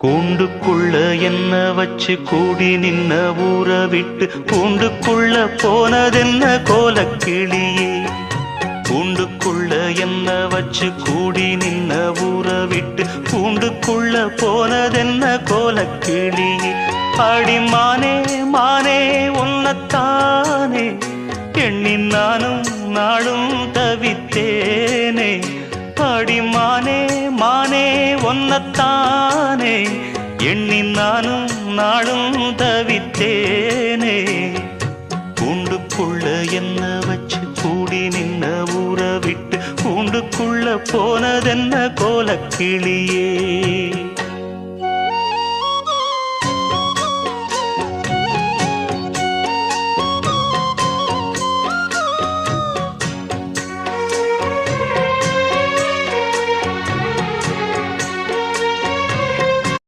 கூண்டுக்குள்ள என்ன வச்சு கூடி நின்ன ஊற விட்டு கூண்டுக்குள்ள போனதென்ன கோலக்கிளியே. கூண்டுக்குள்ள என்ன வச்சு கூடி நின்ன ஊற விட்டு கூண்டுக்குள்ள போனதென்ன கோலக்கிளியே. அடிமானே மானே உன்னத்தானே எண்ணி நானும் நாளும் தவித்தேனே. அடிமானே மானே ஒன்னத்தானே எண்ணி நானும் நாளும் தவித்தேனே. கூண்டுக்குள்ள என்ன வச்சு கூடி நின்ன ஊற விட்டு கூண்டுக்குள்ள போனதென்ன கோலக்கிளியே.